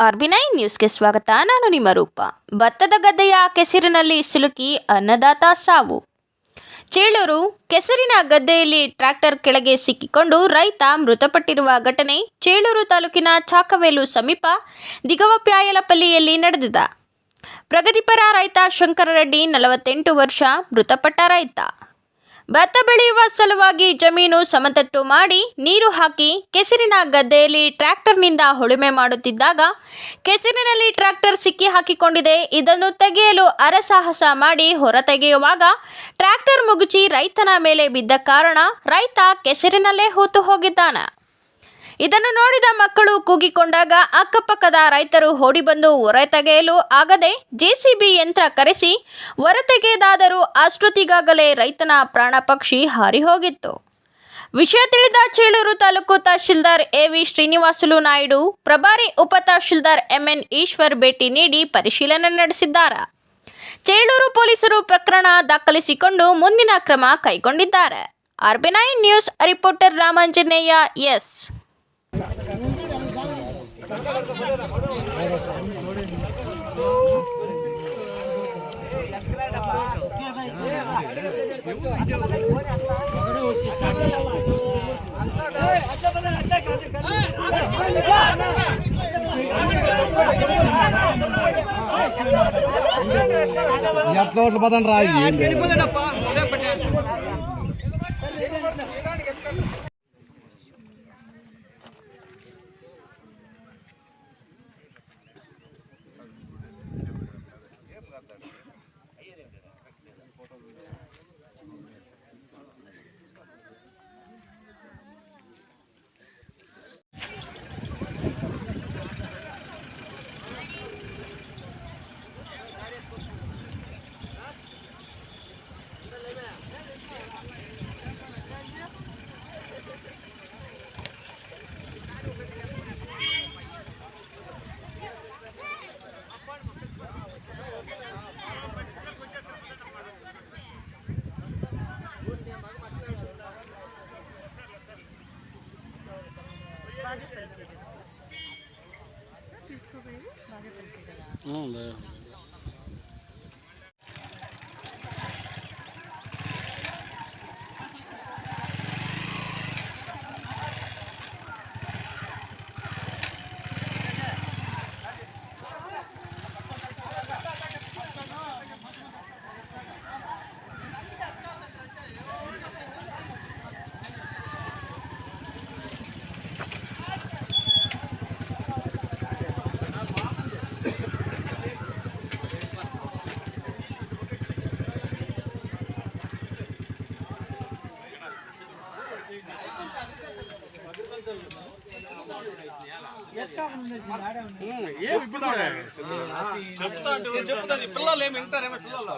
ಆರ್ಬಿ9 ನ್ಯೂಸ್ಗೆ ಸ್ವಾಗತ. ನಾನು ನಿಮ್ಮ ರೂಪ. ಭತ್ತದ ಗದ್ದೆಯ ಕೆಸರಿನಲ್ಲಿ ಸಿಲುಕಿ ಅನ್ನದಾತ ಸಾವು. ಚೇಳೂರು ಕೆಸರಿನ ಗದ್ದೆಯಲ್ಲಿ ಟ್ರ್ಯಾಕ್ಟರ್ ಕೆಳಗೆ ಸಿಕ್ಕಿಕೊಂಡು ರೈತ ಮೃತಪಟ್ಟಿರುವ ಘಟನೆ ಚೇಳೂರು ತಾಲೂಕಿನ ಚಾಕವೇಲು ಸಮೀಪ ದಿಗವಪ್ಯಾಯಲಪಲ್ಲಿಯಲ್ಲಿ ನಡೆದಿದೆ. ಪ್ರಗತಿಪರ ರೈತ ಶಂಕರರೆಡ್ಡಿ 48 ವರ್ಷ ಮೃತಪಟ್ಟ ರೈತ. ಭತ್ತ ಬೆಳೆಯುವ ಸಲುವಾಗಿ ಜಮೀನು ಸಮತಟ್ಟು ಮಾಡಿ ನೀರು ಹಾಕಿ ಕೆಸರಿನ ಗದ್ದೆಯಲ್ಲಿ ಟ್ರ್ಯಾಕ್ಟರ್ನಿಂದ ಉಳುಮೆ ಮಾಡುತ್ತಿದ್ದಾಗ ಕೆಸರಿನಲ್ಲಿ ಟ್ರ್ಯಾಕ್ಟರ್ ಸಿಕ್ಕಿ ಹಾಕಿಕೊಂಡಿದೆ. ಇದನ್ನು ತೆಗೆಯಲು ಹರಸಾಹಸ ಮಾಡಿ ಹೊರತೆಗೆಯುವಾಗ ಟ್ರ್ಯಾಕ್ಟರ್ ಮುಗುಚಿ ರೈತನ ಮೇಲೆ ಬಿದ್ದ ಕಾರಣ ರೈತ ಕೆಸರಿನಲ್ಲೇ ಹೂತು ಹೋಗಿದ್ದಾನೆ. ಇದನ್ನು ನೋಡಿದ ಮಕ್ಕಳು ಕೂಗಿಕೊಂಡಾಗ ಅಕ್ಕಪಕ್ಕದ ರೈತರು ಓಡಿಬಂದು ಹೊರತೆಗೆಯಲು ಆಗದೆ ಜೆಸಿಬಿ ಯಂತ್ರ ಕರೆಸಿ ಹೊರತೆಗೆಯದಾದರೂ ಅಷ್ಟೊತ್ತಿಗಾಗಲೇ ರೈತನ ಪ್ರಾಣ ಪಕ್ಷಿ ಹಾರಿ ಹೋಗಿತ್ತು. ವಿಷಯ ತಿಳಿದ ಚೇಳೂರು ತಾಲೂಕು ತಹಶೀಲ್ದಾರ್ ಎವಿ ಶ್ರೀನಿವಾಸುಲು ನಾಯ್ಡು, ಪ್ರಭಾರಿ ಉಪ ತಹಶೀಲ್ದಾರ್ ಎಂಎನ್ ಈಶ್ವರ್ ಭೇಟಿ ನೀಡಿ ಪರಿಶೀಲನೆ ನಡೆಸಿದ್ದಾರೆ. ಚೇಳೂರು ಪೊಲೀಸರು ಪ್ರಕರಣ ದಾಖಲಿಸಿಕೊಂಡು ಮುಂದಿನ ಕ್ರಮ ಕೈಗೊಂಡಿದ್ದಾರೆ. ಆರ್ಬಿ9 ನ್ಯೂಸ್ ರಿಪೋರ್ಟರ್ ರಾಮಾಂಜನೇಯ ಎಸ್. చెప్తా పిల్లలు ఏమి వింటారేమో పిల్లలు